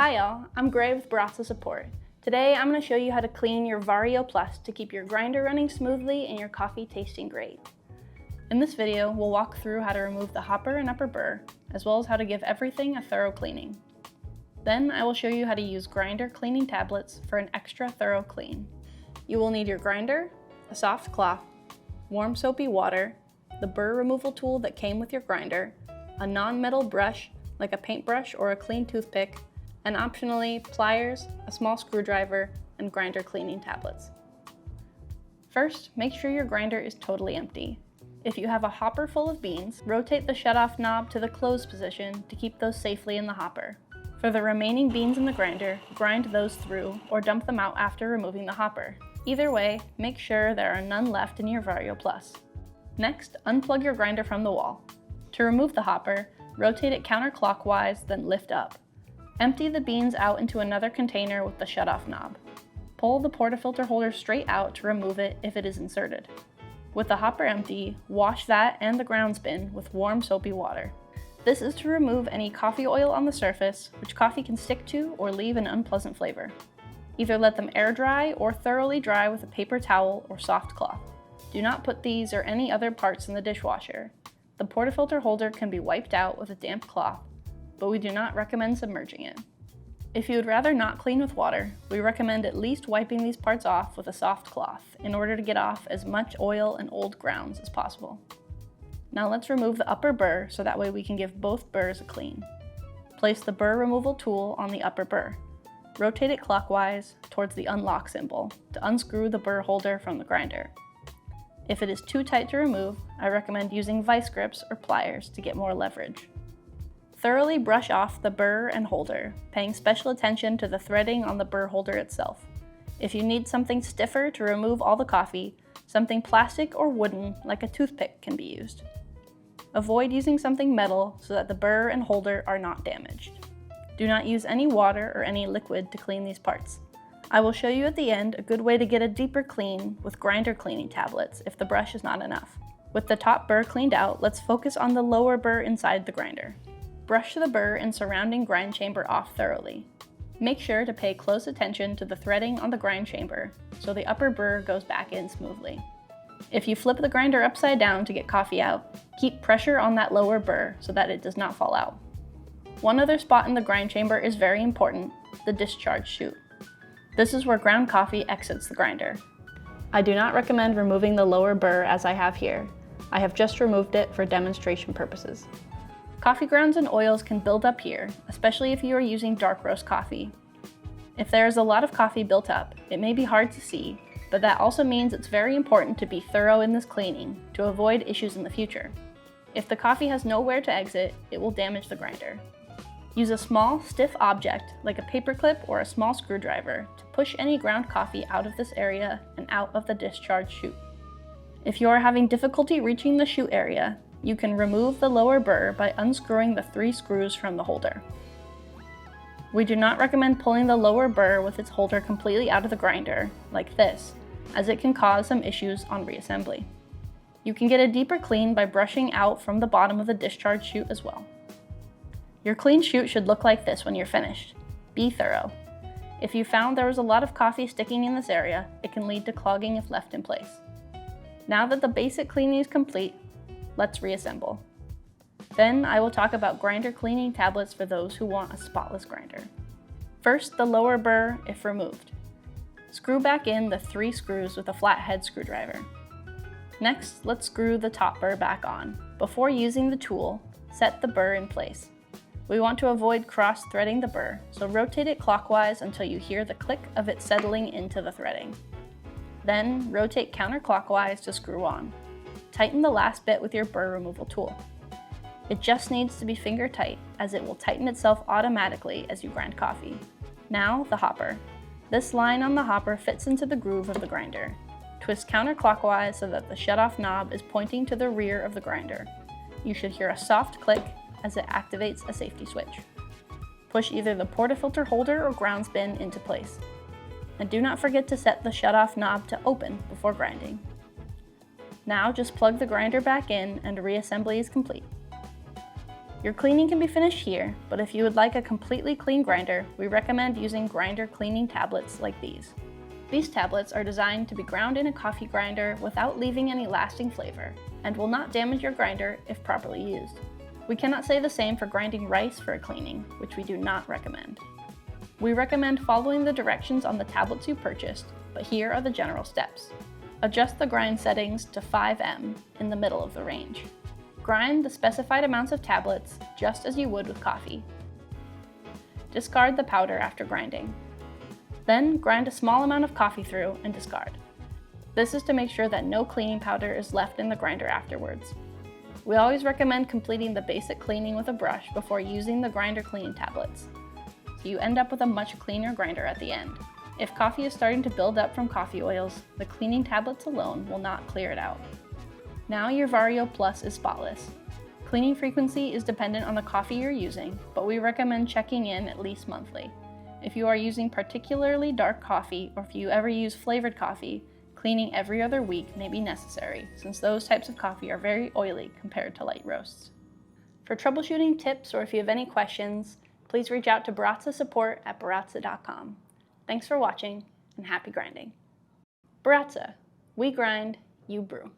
Hi y'all, I'm Gray with Baratza Support. Today I'm going to show you how to clean your Vario Plus to keep your grinder running smoothly and your coffee tasting great. In this video, we'll walk through how to remove the hopper and upper burr, as well as how to give everything a thorough cleaning. Then I will show you how to use grinder cleaning tablets for an extra thorough clean. You will need your grinder, a soft cloth, warm soapy water, the burr removal tool that came with your grinder, a non-metal brush like a paintbrush or a clean toothpick, and optionally pliers, a small screwdriver, and grinder cleaning tablets. First, make sure your grinder is totally empty. If you have a hopper full of beans, rotate the shutoff knob to the closed position to keep those safely in the hopper. For the remaining beans in the grinder, grind those through or dump them out after removing the hopper. Either way, make sure there are none left in your Vario Plus. Next, unplug your grinder from the wall. To remove the hopper, rotate it counterclockwise, then lift up. Empty the beans out into another container with the shutoff knob. Pull the portafilter holder straight out to remove it if it is inserted. With the hopper empty, wash that and the grounds bin with warm soapy water. This is to remove any coffee oil on the surface, which coffee can stick to or leave an unpleasant flavor. Either let them air dry or thoroughly dry with a paper towel or soft cloth. Do not put these or any other parts in the dishwasher. The portafilter holder can be wiped out with a damp cloth, but we do not recommend submerging it. If you would rather not clean with water, we recommend at least wiping these parts off with a soft cloth in order to get off as much oil and old grounds as possible. Now let's remove the upper burr so that way we can give both burrs a clean. Place the burr removal tool on the upper burr. Rotate it clockwise towards the unlock symbol to unscrew the burr holder from the grinder. If it is too tight to remove, I recommend using vice grips or pliers to get more leverage. Thoroughly brush off the burr and holder, paying special attention to the threading on the burr holder itself. If you need something stiffer to remove all the coffee, something plastic or wooden like a toothpick can be used. Avoid using something metal so that the burr and holder are not damaged. Do not use any water or any liquid to clean these parts. I will show you at the end a good way to get a deeper clean with grinder cleaning tablets if the brush is not enough. With the top burr cleaned out, let's focus on the lower burr inside the grinder. Brush the burr and surrounding grind chamber off thoroughly. Make sure to pay close attention to the threading on the grind chamber so the upper burr goes back in smoothly. If you flip the grinder upside down to get coffee out, keep pressure on that lower burr so that it does not fall out. One other spot in the grind chamber is very important, the discharge chute. This is where ground coffee exits the grinder. I do not recommend removing the lower burr as I have here. I have just removed it for demonstration purposes. Coffee grounds and oils can build up here, especially if you are using dark roast coffee. If there is a lot of coffee built up, it may be hard to see, but that also means it's very important to be thorough in this cleaning to avoid issues in the future. If the coffee has nowhere to exit, it will damage the grinder. Use a small, stiff object like a paperclip or a small screwdriver to push any ground coffee out of this area and out of the discharge chute. If you are having difficulty reaching the chute area, you can remove the lower burr by unscrewing the 3 screws from the holder. We do not recommend pulling the lower burr with its holder completely out of the grinder, like this, as it can cause some issues on reassembly. You can get a deeper clean by brushing out from the bottom of the discharge chute as well. Your clean chute should look like this when you're finished. Be thorough. If you found there was a lot of coffee sticking in this area, it can lead to clogging if left in place. Now that the basic cleaning is complete, let's reassemble. Then I will talk about grinder cleaning tablets for those who want a spotless grinder. First, the lower burr if removed. Screw back in the 3 screws with a flathead screwdriver. Next, let's screw the top burr back on. Before using the tool, set the burr in place. We want to avoid cross-threading the burr, so rotate it clockwise until you hear the click of it settling into the threading. Then, rotate counterclockwise to screw on. Tighten the last bit with your burr removal tool. It just needs to be finger tight, as it will tighten itself automatically as you grind coffee. Now, the hopper. This line on the hopper fits into the groove of the grinder. Twist counterclockwise so that the shutoff knob is pointing to the rear of the grinder. You should hear a soft click as it activates a safety switch. Push either the portafilter holder or grounds bin into place. And do not forget to set the shutoff knob to open before grinding. Now just plug the grinder back in and reassembly is complete. Your cleaning can be finished here, but if you would like a completely clean grinder, we recommend using grinder cleaning tablets like these. These tablets are designed to be ground in a coffee grinder without leaving any lasting flavor, and will not damage your grinder if properly used. We cannot say the same for grinding rice for a cleaning, which we do not recommend. We recommend following the directions on the tablets you purchased, but here are the general steps. Adjust the grind settings to 5M in the middle of the range. Grind the specified amounts of tablets just as you would with coffee. Discard the powder after grinding. Then grind a small amount of coffee through and discard. This is to make sure that no cleaning powder is left in the grinder afterwards. We always recommend completing the basic cleaning with a brush before using the grinder cleaning tablets, so you end up with a much cleaner grinder at the end. If coffee is starting to build up from coffee oils, the cleaning tablets alone will not clear it out. Now your Vario Plus is spotless. Cleaning frequency is dependent on the coffee you're using, but we recommend checking in at least monthly. If you are using particularly dark coffee, or if you ever use flavored coffee, cleaning every other week may be necessary, since those types of coffee are very oily compared to light roasts. For troubleshooting tips or if you have any questions, please reach out to Baratza support at baratza.com. Thanks for watching, and happy grinding. Baratza, we grind, you brew.